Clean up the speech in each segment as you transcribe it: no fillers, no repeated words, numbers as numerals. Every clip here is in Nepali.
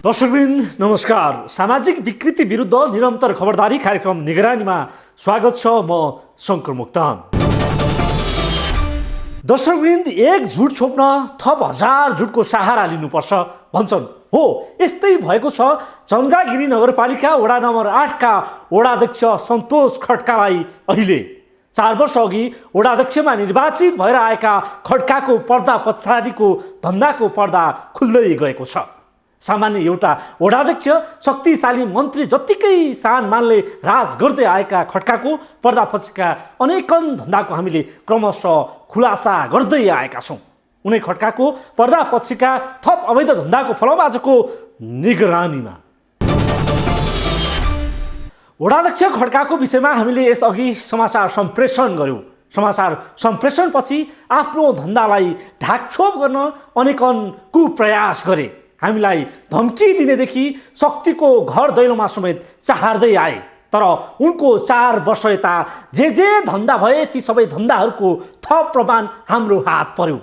दर्शकवृन्द नमस्कार। सामाजिक विकृति विरुद्ध निरन्तर खबरदारी कार्यक्रम निगरानीमा स्वागत छ। म शङ्कर मोक्तान। दर्शकवृन्द, एक झुट छोप्न थप हजार झुटको सहारा लिनुपर्छ भन्छन्। हो, यस्तै भएको छ। चन्द्रगिरी नगरपालिका वडा नम्बर 8 का वडाध्यक्ष सन्तोष खड्कालाई अहिले 4 वर्ष अघि वडाध्यक्षमा निर्वाचित भएर आएका खड्काको पर्दा पछाडिको धन्दाको पर्दा खुल्दै गएको छ। सामान्य एउटा वडाध्यक्ष शक्तिशाली मन्त्री जत्तिकै सानमानले राज गर्दै आएका खड्काको पर्दापछिका अनेकन धन्दाको हामीले क्रमशः खुलासा गर्दै आएका छौँ। उनै खड्काको पर्दापछिका थप अवैध धन्दाको फलम आजको निगरानीमा। वडाध्यक्ष खड्काको विषयमा हामीले यसअघि समाचार सम्प्रेषण गर्यौँ। समाचार सम्प्रेषणपछि आफ्नो धन्दालाई ढाकछोप गर्न अनेकन कुप्रयास गरे। हामीलाई धम्की दिनेदेखि शक्तिको घर दैलोमा समेत चाहर्दै आए। तर उनको 4 वर्ष यता जे धन्दा भए ती सबै धन्दाहरूको थप प्रमाण हाम्रो हात पर्यो।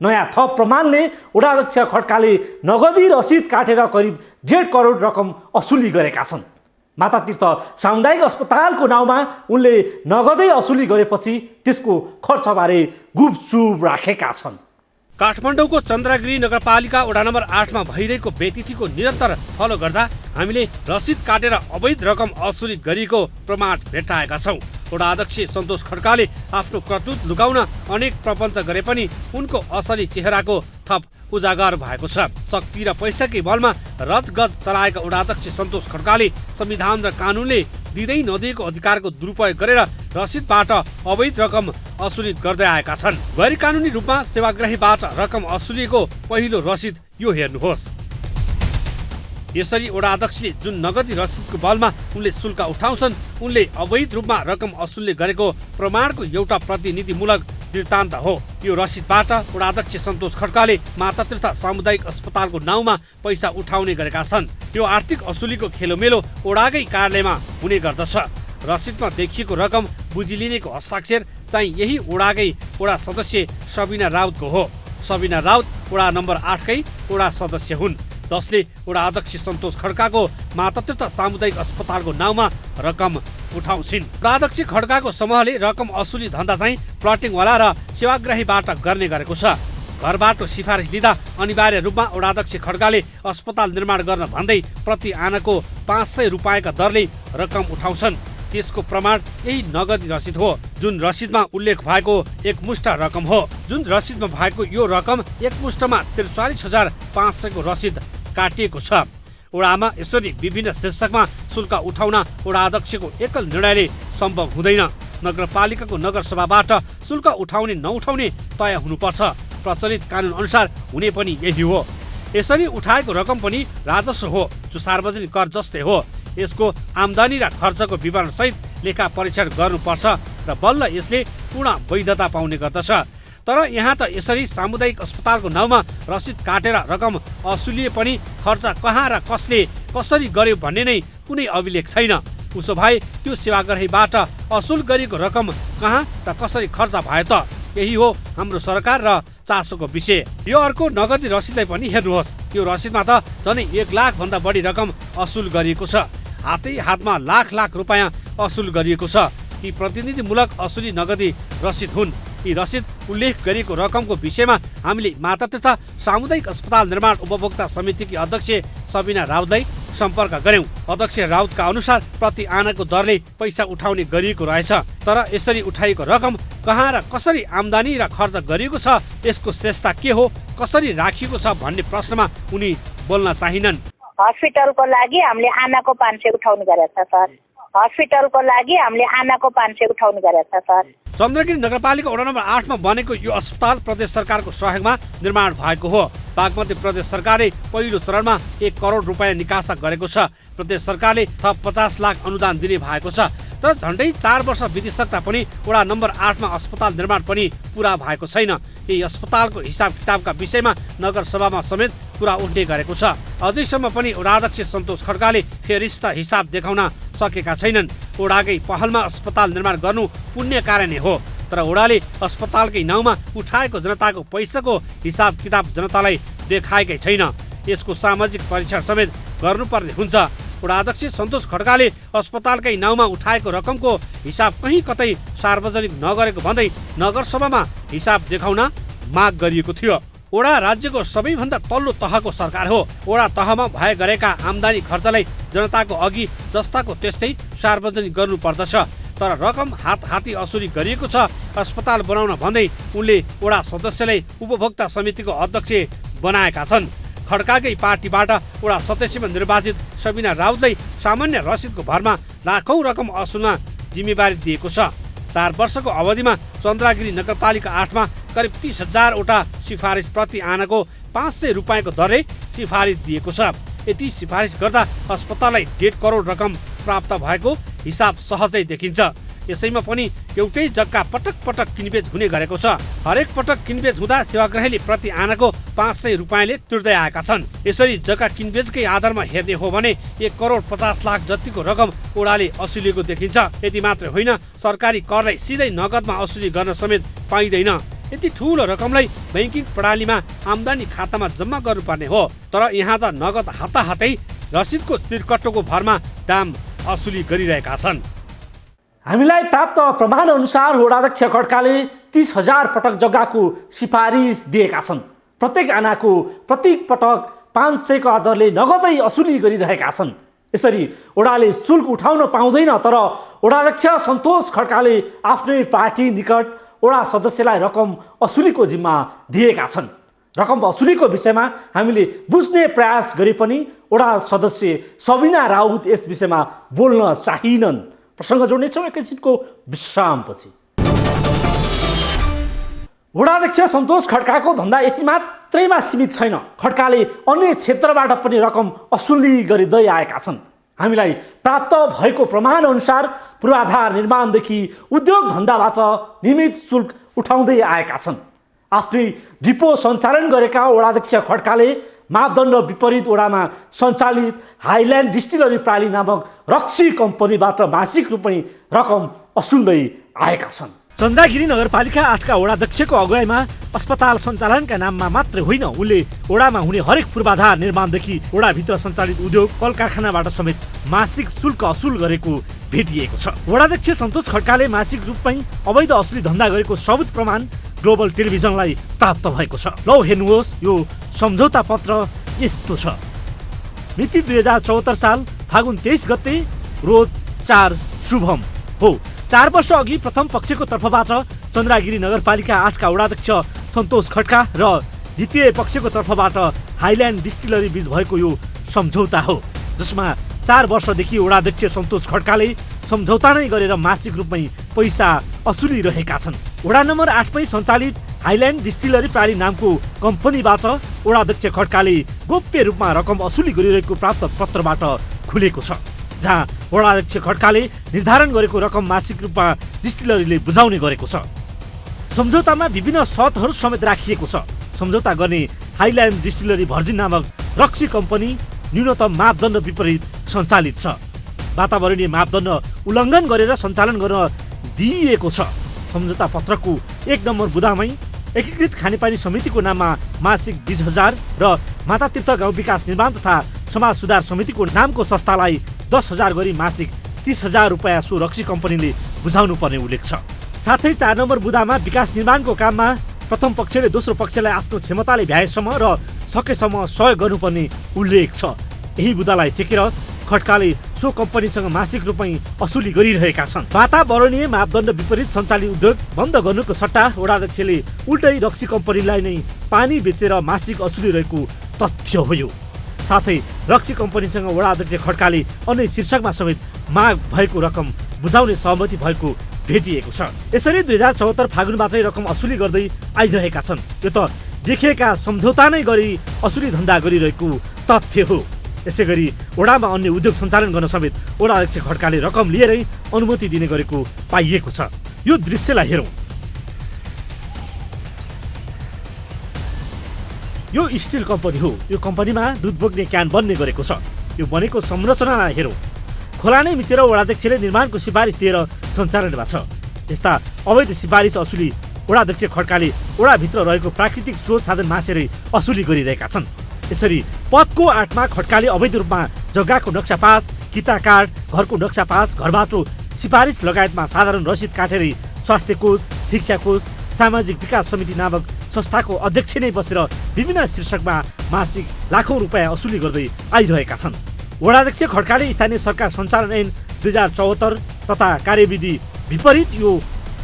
नयाँ थप प्रमाणले वडाध्यक्ष खड्काले नगदी रसिद काटेर करिब 1.5 करोड रकम असुली गरेका छन्। मातातीर्थ सामुदायिक अस्पतालको नाउँमा उनले नगदै असुली गरेपछि त्यसको खर्चबारे गुपचुप राखेका छन्। काठमाडौँको चन्द्रगिरी नगरपालिका वडा नम्बर 8 मा भइरहेको बेतिथीको निरन्तर फलो गर्दा हामीले रसिद काटेर अवैध रकम असुली गरिएको प्रमाण भेट्टाएका छौँ। वडा अध्यक्ष सन्तोष खड्काले आफ्नो करतुत लुकाउन अनेक प्रपञ्च गरे पनि उनको असली चेहराको थप उजागर भएको छ। शक्ति र पैसाकै बलमा रजगज चलाएका वडा अध्यक्ष सन्तोष खड्काले संविधान र कानुनले दिँदै नदिएको अधिकारको दुरुपयोग गरेर रसिदबाट अवैध रकम असुली गर्दै आएका छन्। गैर कानुनी रूपमा सेवाग्राहीबाट रकम असुलिएको पहिलो रसिद यो हेर्नुहोस्। यसरी वडा अध्यक्षले जुन नगदी रसिदको बलमा उनले शुल्क उठाउँछन्, उनले अवैध रूपमा रकम असुल्ने गरेको प्रमाणको एउटा प्रतिनिधिमूलक वृत्तान्त हो। यो रसिदबाट वडा अध्यक्ष सन्तोष खड्काले मातातीर्थ सामुदायिक अस्पतालको नाउँमा पैसा उठाउने गरेका छन्। यो आर्थिक असुलीको खेलोमेलो वडाकै कार्यालयमा हुने गर्दछ। रसिदमा देखिएको रकम बुझिलिनेको हस्ताक्षर चाहिँ यही वडाकै वडा सदस्य सबिना राउतको हो। सबिना राउत वडा नम्बर 8 कै वडा सदस्य हुन्, जसले वडा अध्यक्ष सन्तोष खड्काको मातातीर्थ सामुदायिक अस्पतालको नाउँमा रकम उठाउँछिन्। वडा अध्यक्ष खड्काको समूहले रकम असुली धन्दा चाहिँ प्लटिङवाला र सेवाग्राहीबाट गर्ने गरेको छ। घरबाट सिफारिस लिँदा अनिवार्य रूपमा वडा अध्यक्ष खड्काले अस्पताल निर्माण गर्न भन्दै प्रति आनाको 500 रुपियाँका दरले रकम उठाउँछन्। त्यसको प्रमाण यही नगदी रसिद हो, जुन रसिदमा उल्लेख भएको एकमुष्ट रकम हो। जुन रसिदमा भएको यो रकम एकमुष्टमा 43,500 को रसिद काटिएको छ। वडामा यसरी विभिन्न शीर्षकमा शुल्क उठाउन वडा अध्यक्षको एकल निर्णयले सम्भव हुँदैन। नगरपालिकाको नगरसभाबाट शुल्क उठाउने नउठाउने तय हुनुपर्छ। प्रचलित कानुन अनुसार हुने पनि यही हो। यसरी उठाएको रकम पनि राजस्व हो, जो सार्वजनिक कर जस्तै हो। यसको आम्दानी र खर्चको विवरण सहित लेखा परीक्षण गर्नुपर्छ र बल्ल यसले पूर्ण वैधता पाउने गर्दछ। तर यहाँ त यसरी सामुदायिक अस्पतालको नाउँमा रसिद काटेर रकम असुलिए पनि खर्च कहाँ र कसले कसरी गर्यो भन्ने नै कुनै अभिलेख छैन। उसो भए त्यो सेवाग्राहीबाट असुल गरिएको रकम कहाँ र कसरी खर्च भयो त? यही हो हाम्रो सरकार र चासोको विषय। यो अर्को नगदी रसिदलाई पनि हेर्नुहोस्। यो रसिदमा त झनै 1 लाख भन्दा बढी रकम असुल गरिएको छ। हातै हातमा लाख रुपियाँ असुल गरिएको छ। यी प्रतिनिधिमूलक असुली नगदी रसिद हुन्। यी रसिद उल्लेख गरिएको रकमको विषयमा हामीले मातातीर्थ सामुदायिक अस्पताल निर्माण उपभोक्ता समितिकी अध्यक्ष सबिना राउतलाई सम्पर्क गर्यौं। अध्यक्ष राउतका अनुसार प्रति आनाको दरले पैसा उठाउने गरिएको रहेछ। तर यसरी उठाइएको रकम कहाँ र कसरी आम्दानी र खर्च गरिएको छ, यसको श्रेष्ठता के हो, कसरी राखिएको छ भन्ने प्रश्नमा उनी बोल्न चाहिनन्। हस्पिटलको लागि हामीले आनाको 500 उठाउने गरेको छ सर। हस्पिटलको लागि हामीले आनाको 500 उठाउने गरेको छ सर। चन्द्रगिरी नगरपालिका वडा नम्बर 8 मा बनेको यो अस्पताल प्रदेश सरकारको सहयोगमा निर्माण भएको हो। बागमती प्रदेश सरकारले पहिलो चरणमा 1 करोड रुपियाँ निकासा गरेको छ। प्रदेश सरकारले थप 50 लाख अनुदान दिने भएको छ। तर झन्डै 4 वर्ष बितिसक्दा पनि वडा नम्बर 8 मा अस्पताल निर्माण पनि पूरा भएको छैन। यही अस्पतालको हिसाब किताबका विषयमा नगरसभामा समेत कुरा उठ्ने गरेको छ। अझैसम्म पनि वडा अध्यक्ष सन्तोष खड्काले फेरिस्त हिसाब देखाउन सकेका छैनन्। वडाकै पहलमा अस्पताल निर्माण गर्नु पुण्य कार्य नै हो, तर वडाले अस्पतालकै नाउँमा उठाएको जनताको पैसाको हिसाब किताब जनतालाई देखाएकै छैन। यसको सामाजिक परीक्षण समेत गर्नुपर्ने हुन्छ। वडा अध्यक्ष सन्तोष खड्काले अस्पतालकै नाउँमा उठाएको रकमको हिसाब कहीँ कतै सार्वजनिक नगरेको भन्दै नगरसभामा हिसाब देखाउन माग गरिएको थियो। वडा राज्यको सबैभन्दा तल्लो तहको सरकार हो। वडा तहमा भए गरेका आम्दानी खर्चलाई जनताको अघि जस्ताको त्यस्तै सार्वजनिक गर्नुपर्दछ। तर रकम हातहाती असुली गरिएको छ अस्पताल बनाउन भन्दै उनले वडा सदस्यलाई उपभोक्ता समितिको अध्यक्ष बनाएका छन्। खड्काकै पार्टीबाट वडा सदस्यमा निर्वाचित सबिना राउतलाई सामान्य रसिदको भरमा लाखौं रकम असुल्न जिम्मेवारी दिएको छ। 4 वर्षको अवधिमा चन्द्रागिरी नगरपालिका 8 मा करिब 30,000 वटा सिफारिस प्रति आनाको 500 रुपियाँको दरले सिफारिस दिएको छ। यति सिफारिस गर्दा अस्पताललाई 1.5 करोड रकम प्राप्त भएको हिसाब सहजै देखिन्छ। यसैमा पनि एउटै जग्गा पटक पटक किनबेच हुने गरेको छ। हरेक पटक किनबेच हुँदा सेवाग्राहीले प्रति आनाको 500 रुपियाँले तिर्दै आएका छन्। यसरी जग्गा किनबेचकै आधारमा हेर्ने हो भने 1 करोड 50 लाख जतिको रकम वडाले असुलेको देखिन्छ। यति मात्र होइन, सरकारी करलाई सिधै नगदमा असुली गर्न समेत पाइँदैन। यति ठुलो रकमलाई बैंकिङ प्रणालीमा आम्दानी खातामा जम्मा गर्नुपर्ने हो। तर यहाँ त नगद हाताहातै रसिदको तिरकट्टोको भरमा दाम असुली गरिरहेका छन्। हामीलाई प्राप्त प्रमाण अनुसार वडाध्यक्ष खड्काले 30,000 पटक जग्गाको सिफारिस दिएका छन्। प्रत्येक आनाको प्रत्येक पटक 500 को आधारले नगदै असुली गरिरहेका छन्। यसरी वडाले शुल्क उठाउन पाउँदैन। तर वडाध्यक्ष सन्तोष खड्काले आफ्नै पार्टी निकट वडा सदस्यलाई रकम असुलीको जिम्मा दिएका छन्। रकम असुलीको विषयमा हामीले बुझ्ने प्रयास गरे पनि वडा सदस्य सबिना राउत यस विषयमा बोल्न चाहिनन्। प्रसङ्ग जोड्नेछौँ एकैछिनको विश्रामपछि। वडाध्यक्ष सन्तोष खड्काको धन्दा यति मात्रैमा सीमित छैन। खड्काले अन्य क्षेत्रबाट पनि रकम असुली गरिँदै आएका छन्। हामीलाई प्राप्त भएको प्रमाण अनुसार पूर्वाधार निर्माणदेखि उद्योग धन्दाबाट नियमित शुल्क उठाउँदै आएका छन्। आफ्नै डिपो सञ्चालन गरेका वडाध्यक्ष खड्काले मापदण्ड विपरीत वडामा सञ्चालित हाइल्यान्ड डिस्टिलरी प्राली नामक रक्सी कम्पनीबाट मासिक रूपमै रकम असुल्दै आएका छन्। चन्द्रागिरी नगरपालिका 8 का वडाध्यक्षको अगुवाईमा अस्पताल सञ्चालनका नाममा मात्र होइन, उनले वडामा हुने हरेक पूर्वाधार निर्माणदेखि वडाभित्र सञ्चालित उद्योग कल कारखानाबाट समेत मासिक शुल्क असुल गरेको भेटिएको छ। वडाध्यक्ष सन्तोष खड्काले मासिक रूपमै अवैध असुली धन्दा गरेको सबुत प्रमाण ग्लोबल टेलिभिजनलाई प्राप्त भएको छ। लौ हेर्नुहोस्, यो सम्झौता पत्र यस्तो छ। मिति 2074 साल फागुन 23 गते, रोज 4 शुभम हो। 4 वर्ष अघि प्रथम पक्षको तर्फबाट चन्द्रागिरी नगरपालिका 8 का वडाध्यक्ष सन्तोष खड्का र द्वितीय पक्षको तर्फबाट हाइल्यान्ड डिस्टिलरी बीच भएको यो सम्झौता हो, जसमा 4 वर्षदेखि वडाध्यक्ष सन्तोष खड्काले सम्झौता नै गरेर मासिक रूपमै पैसा असुलिरहेका छन्। वडा नम्बर 8 मै सञ्चालित हाइल्यान्ड डिस्टिलरी प्राली नामको कम्पनीबाट वडाध्यक्ष खड्काले गोप्य रूपमा रकम असुली गरिरहेको प्राप्त पत्रबाट खुलेको छ, जहाँ वडाध्यक्ष खड्काले निर्धारण गरेको रकम मासिक रूपमा डिस्टिलरीले बुझाउने गरेको छ। सम्झौतामा विभिन्न शर्तहरू समेत राखिएको छ। सम्झौता गर्ने हाइल्यान्ड डिस्टिलरी भर्जिन नामक रक्सी कम्पनी न्यूनतम मापदण्ड विपरीत सञ्चालित छ। वातावरणीय मापदण्ड उल्लङ्घन गरेर सञ्चालन गर्न दिइएको छ। सम्झौता पत्रको 1 नम्बर बुदामै एकीकृत खानेपानी समितिको नाममा मासिक 20,000 र माता तीर्थ गाउँ विकास निर्माण तथा समाज सुधार समितिको नामको संस्थालाई 10,000 गरी मासिक 30,000 रुपियाँ सो रक्सी कम्पनीले बुझाउनु पर्ने उल्लेख छ। साथै 4 नम्बर बुदामा विकास निर्माणको काममा प्रथम पक्षले दोस्रो पक्षलाई आफ्नो क्षमताले भ्याएसम्म र सकेसम्म सहयोग गर्नुपर्ने उल्लेख छ। यही बुदालाई टेकेर खड्काले सो कम्पनीसँग मासिक रूपमै असुली गरिरहेका छन्। वातावरणीय मापदण्ड विपरीत सञ्चालित उद्योग बन्द गर्नुको सट्टा वडाध्यक्षले उल्टै रक्सी कम्पनीलाई नै पानी बेचेर मासिक असुली रहेको तथ्य हो यो। साथै रक्सी कम्पनीसँग वडाध्यक्ष खड्काले अन्य शीर्षकमा समेत माग भएको रकम बुझाउने सहमति भएको भेटिएको छ। यसरी 2074 फागुनबाटै रकम असुली गर्दै आइरहेका छन्। यो त देखिएका सम्झौता नै गरी असुली धन्दा गरिरहेको तथ्य हो। यसै गरी वडामा अन्य उद्योग सञ्चालन गर्न समेत वडाध्यक्ष खड्काले रकम लिएरै अनुमति दिने गरेको पाइएको छ। यो दृश्यलाई हेरौँ। यो स्टिल कम्पनी हो। यो कम्पनीमा दुध बोक्ने क्यान बन्ने गरेको छ। यो बनेको संरचनालाई हेरौँ। खोला नै मिचेर वडाध्यक्षले निर्माणको सिफारिस दिएर सञ्चालनमा छ। यस्ता अवैध सिफारिस असुली वडाध्यक्ष खड्काले वडाभित्र रहेको प्राकृतिक स्रोत साधन मासेरै असुली गरिरहेका छन्। यसरी पदको आठमा खड्काले अवैध रूपमा जग्गाको नक्सा पास, किता कार्ड, घरको नक्सा पास, घरबाटो सिफारिस लगायतमा साधारण रसिद काटेरै स्वास्थ्य कोष, शिक्षा कोष, सामाजिक विकास समिति नामक संस्थाको अध्यक्ष नै बसेर विभिन्न शीर्षकमा मासिक लाखौं रुपियाँ असुली गर्दै आइरहेका छन्। वडाध्यक्ष खड्काले स्थानीय सरकार सञ्चालन ऐन 2074 तथा कार्यविधि विपरीत यो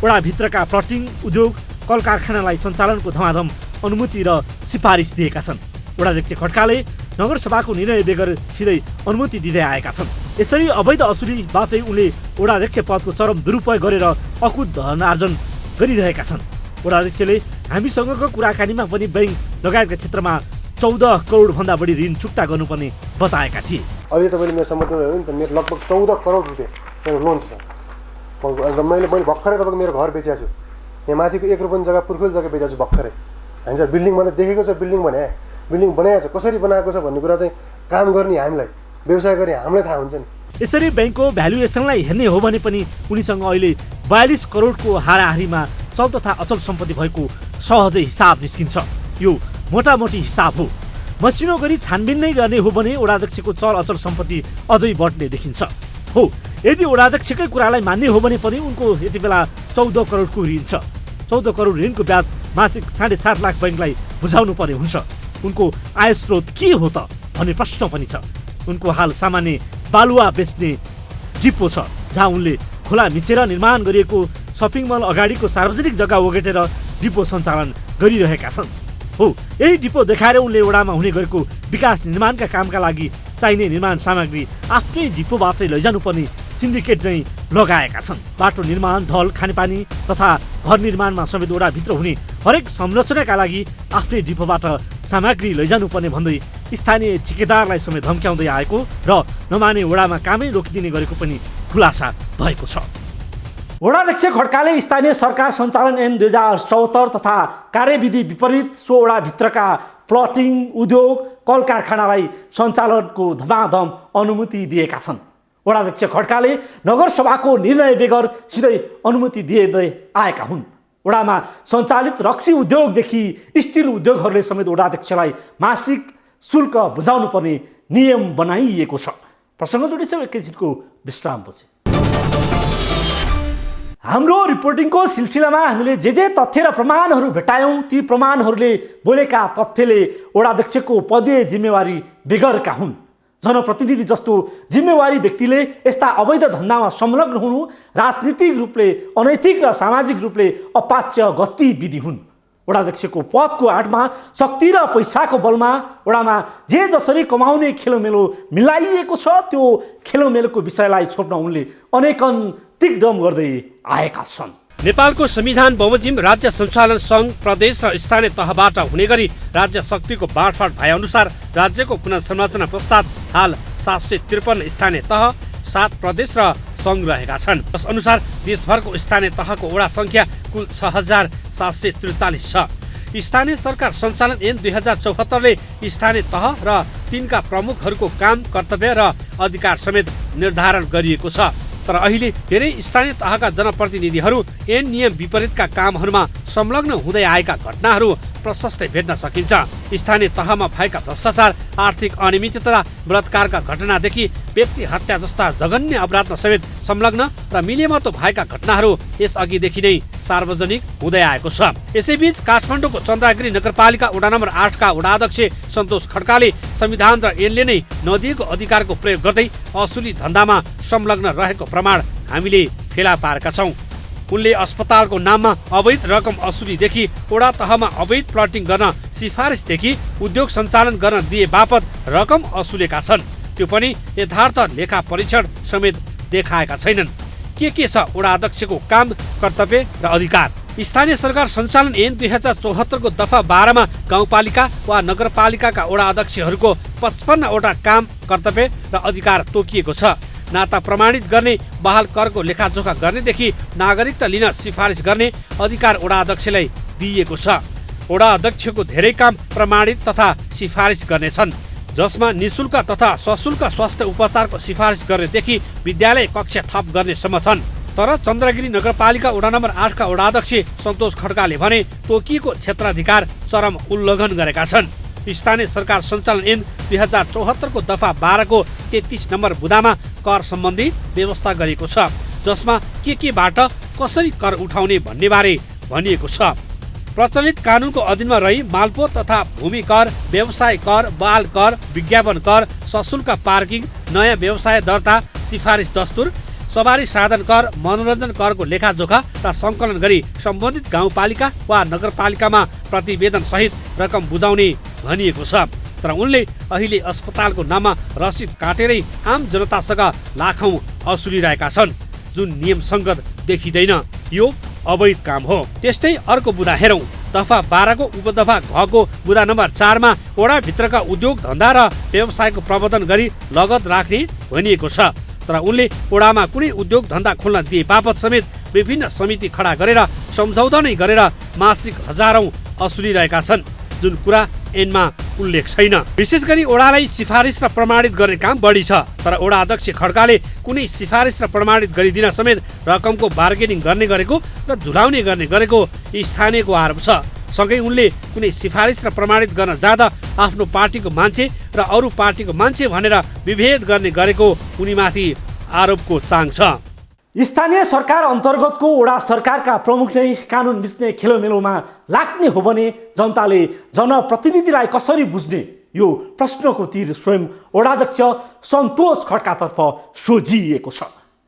वडाभित्रका प्लटिङ, उद्योग, कल कारखानालाई सञ्चालनको धमाधम अनुमति र सिफारिस दिएका छन्। वडाध्यक्ष खड्काले नगरसभाको निर्णय बेगर सिधै अनुमति दिँदै आएका छन्। यसरी अवैध असुलीबाटै उनले वडाध्यक्ष पदको चरम दुरुपयोग गरेर अकुत धन आर्जन गरिरहेका छन्। वडाध्यक्षले हामीसँगको कुराकानीमा पनि बैंक लगायतका क्षेत्रमा 14 करोड भन्दा बढी ऋण चुक्ता गर्नुपर्ने बताएका थिए। अहिले तपाईँले मेरो सम्पत्तिमा हेर्नु नि त मेरो लगभग 14 करोड रुपियाँ मेरो लोन छ। मैले भर्खरै तपाईँको मेरो घर बेचेको छु। यहाँ माथिको 1 रुपैयाँ जग्गा पुर्खोल जग्गा बेचेको छु भर्खरै। होइन सर, बिल्डिङ मात्रै देखेको छ, बिल्डिङ भने बिल्डिङ बनाएको छ, कसरी बनाएको छ भन्ने कुरा चाहिँ काम गर्ने हामीलाई, व्यवसाय गर्ने हामीलाई थाहा हुन्छ नि। यसरी बैंकको भ्यालुएसनलाई हेर्ने हो भने पनि उनीसँग अहिले 42 करोडको हाराहारीमा चल तथा अचल सम्पत्ति भएको सहजै हिसाब निस्किन्छ। यो मोटामोटी हिसाब हो। मसिनो गरी छानबिन नै गर्ने हो भने वडाध्यक्षको चल अचल सम्पत्ति अझै बढ्ने देखिन्छ। हो, यदि वडाध्यक्षकै कुरालाई मान्ने हो भने पनि उनको यति बेला 14 करोडको ऋण छ। 14 करोड ऋणको ब्याज मासिक 7.5 लाख बैंकलाई बुझाउनु पर्ने हुन्छ। उनको आय स्रोत के हो त भन्ने प्रश्न पनि छ। उनको हाल सामान्य बालुवा बेच्ने डिपो छ, जहाँ उनले खोला मिचेर निर्माण गरिएको सपिङ मल अगाडिको सार्वजनिक जग्गा ओगटेर डिपो सञ्चालन गरिरहेका छन्। हो, यही डिपो देखाएर उनले वडामा हुने गरेको विकास निर्माणका कामका लागि चाहिने निर्माण सामग्री आफ्नै डिपोबाटै लैजानुपर्ने सिन्डिकेट नै लगाएका छन्। बाटो निर्माण, ढल, खानेपानी तथा घर निर्माणमा समेत वडाभित्र हुने हरेक संरचनाका लागि आफ्नै डिपोबाट सामग्री लैजानुपर्ने भन्दै स्थानीय ठेकेदारलाई समेत धम्क्याउँदै आएको र नमाने वडामा कामै रोकिदिने गरेको पनि खुलासा भएको छ। वडाध्यक्ष खड्काले स्थानीय सरकार सञ्चालन ऐन 2074 तथा कार्यविधि विपरीत सो वडाभित्रका प्लटिङ, उद्योग, कल कारखानालाई सञ्चालनको धमाधम अनुमति दिएका छन्। वडाध्यक्ष खड्काले नगरसभाको निर्णय बेगर सिधै अनुमति दिँदै आएका हुन्। वडामा सञ्चालित रक्सी उद्योगदेखि स्टिल उद्योगहरूले समेत वडाध्यक्षलाई मासिक शुल्क बुझाउनु पर्ने नियम बनाइएको छ। प्रसङ्ग जोडिन्छौँ एकैछिनको विश्रामपछि। हाम्रो रिपोर्टिङको सिलसिलामा हामीले जे तथ्य र प्रमाणहरू भेटायौँ, ती प्रमाणहरूले बोलेका तथ्यले वडाध्यक्षको पदीय जिम्मेवारी बेगरका हुन्। जनप्रतिनिधि जस्तो जिम्मेवारी व्यक्तिले यस्ता अवैध धन्दामा संलग्न हुनु राजनीतिक रूपले अनैतिक र सामाजिक रूपले अपाच्य गतिविधि हुन्। वडाध्यक्षको पदको आडमा शक्ति र पैसाको बलमा वडामा जे जसरी कमाउने खेलोमेलो मिलाइएको छ, त्यो खेलोमेलोको विषयलाई छोड्न उनले अनेकन दिग्दम गर्दै आएका छन्। नेपालको संविधान बमोजिम राज्य सञ्चालन सङ्घ, प्रदेश र स्थानीय तहबाट हुने गरी राज्य शक्तिको बाँडफाँड भए अनुसार राज्यको पुनर्संरचना प्रस्ताव हाल 753 स्थानीय तह, 7 प्रदेश र सङ्घ रहेका छन्। यस अनुसार देशभरको स्थानीय तहको वडा सङ्ख्या कुल 6743 छ। स्थानीय सरकार सञ्चालन ऐन 2074 ले स्थानीय तह र तिनका प्रमुखहरूको काम, कर्तव्य र अधिकार समेत निर्धारण गरिएको छ। तर अहिले धेरै स्थानीय तहका जनप्रतिनिधिहरू ऐन नियम विपरीतका कामहरूमा संलग्न हुँदै आएका घटनाहरू प्रशस्तै भेट्न सकिन्छ। स्थानीय तहमा भएका भ्रष्टाचार, आर्थिक अनियमितता, बलात्कारका घटनादेखि व्यक्ति हत्या जस्ता जघन्य अपराधमा समेत संलग्न र मिलेमतो भएका घटनाहरू यसअघिदेखि नै सार्वजनिक हुँदै आएको छ। यसैबीच काठमाडौँको चन्द्रागिरी नगरपालिका वडा नम्बर 8 का वडाध्यक्ष सन्तोष खड्काले संविधान र ऐनले नै नदिएको अधिकारको प्रयोग गर्दै असुली धन्दामा संलग्न रहेको प्रमाण हामीले फेला पारेका छौँ। उनले अस्पतालको नाममा अवैध रकम असुलीदेखि वडा तहमा अवैध प्लटिङ गर्न सिफारिसदेखि उद्योग सञ्चालन गर्न दिए बापत रकम असुलेका छन्। त्यो पनि यथार्थ लेखा परीक्षण समेत देखाएका छैनन्। के छ वडा अध्यक्षको काम, कर्तव्य र अधिकार? स्थानीय सरकार सञ्चालन ऐन 2074 को दफा 12 मा गाउँपालिका वा नगरपालिकाका वडा अध्यक्षहरूको 55 वटा काम, कर्तव्य र अधिकार तोकिएको छ। नाता प्रमाणित गर्ने, बहाल करको लेखाजोखा गर्नेदेखि नागरिकता लिन सिफारिस गर्ने अधिकार वडा अध्यक्षलाई दिइएको छ। वडा अध्यक्षको धेरै काम प्रमाणित तथा सिफारिस गर्नेछन्, जसमा निशुल्क तथा सशुल्क स्वास्थ्य उपचारको सिफारिस गर्नेदेखि विद्यालय कक्षा थप गर्नेसम्म छन्। तर चन्द्रगिरी नगरपालिका वडा नम्बर 8 का वडाध्यक्ष सन्तोष खड्काले भने तोकिएको क्षेत्राधिकार चरम उल्लङ्घन गरेका छन्। स्थानीय सरकार सञ्चालन ऐन 2074 को दफा 12 को 33 नम्बर बुदामा कर सम्बन्धी व्यवस्था गरेको छ, जसमा केबाट कसरी कर उठाउने भन्ने बारे भनिएको छ। प्रचलित कानुनको अधीनमा रही मालपोत तथा भूमि कर, व्यवसाय कर, बाल कर, विज्ञापन कर, सशुल्क पार्किङ, नयाँ व्यवसाय दर्ता, सिफारिस दस्तुर, सवारी साधन कर, मनोरञ्जन करको लेखाजोखा र सङ्कलन गरी सम्बन्धित गाउँपालिका वा नगरपालिकामा प्रतिवेदन सहित रकम बुझाउने भनिएको छ। तर उनले अहिले अस्पतालको नाममा रसिद काटेरै आम जनतासँग लाखौं असुलिरहेका छन्, जुन नियम सङ्गत देखिँदैन। यो अवैध काम हो। त्यस्तै अर्को बुदा हेरौँ। दफा 12 को उपदफा घ को बुदा नम्बर 4 मा वडाभित्रका उद्योग धन्दा र व्यवसायको प्रबन्धन गरी लगत राख्ने भनिएको छ। तर उनले वडामा कुनै उद्योग धन्दा खोल्न दिए बापत समेत विभिन्न समिति खडा गरेर सम्झौता नै गरेर मासिक हजारौं असुलिरहेका छन्, जुन कुरा ऐनमा उल्लेख छैन। विशेष गरी वडालाई सिफारिस र प्रमाणित गर्ने काम बढी छ, तर वडा अध्यक्ष खड्काले कुनै सिफारिस र प्रमाणित गरिदिन समेत रकमको बार्गेनिङ गर्ने गरेको र झुलाउने गर्ने गरेको स्थानीयको आरोप छ। सँगै उनले कुनै सिफारिस र प्रमाणित गर्न जाँदा आफ्नो पार्टीको मान्छे र अरू पार्टीको मान्छे भनेर विभेद गर्ने गरेको उनीमाथि आरोपको चाङ छ। स्थानीय सरकार अन्तर्गतको वडा सरकारका प्रमुख नै कानुन मिच्ने खेलोमेलोमा लाग्ने हो भने जनताले जनप्रतिनिधिलाई कसरी बुझ्ने, यो प्रश्नको तीर स्वयं वडाध्यक्ष सन्तोष खड्कातर्फ सोझिएको छ।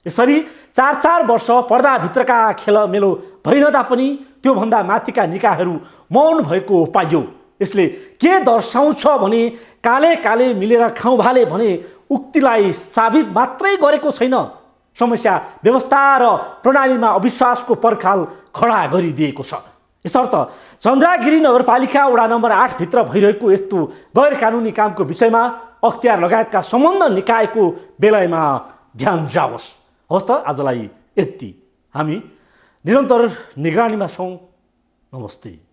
यसरी 4-4 वर्ष पर्दाभित्रका खेलमेलो भइरहँदा पनि त्योभन्दा माथिका निकायहरू मौन भएको पाइयो। यसले के दर्शाउँछ भने काले काले मिलेर खाउँ भाले भने उक्तिलाई साबित मात्रै गरेको छैन, समस्या व्यवस्था र प्रणालीमा अविश्वासको पर्खाल खडा गरिदिएको छ। यसर्थ चन्द्रागिरी नगरपालिका वडा नम्बर 8 भित्र भइरहेको यस्तो गैर कानुनी कामको विषयमा अख्तियार लगायतका सम्बन्ध निकायको बेलायमा ध्यान जाओस्। हवस् त आजलाई यति। हामी निरन्तर निगरानीमा छौँ। नमस्ते।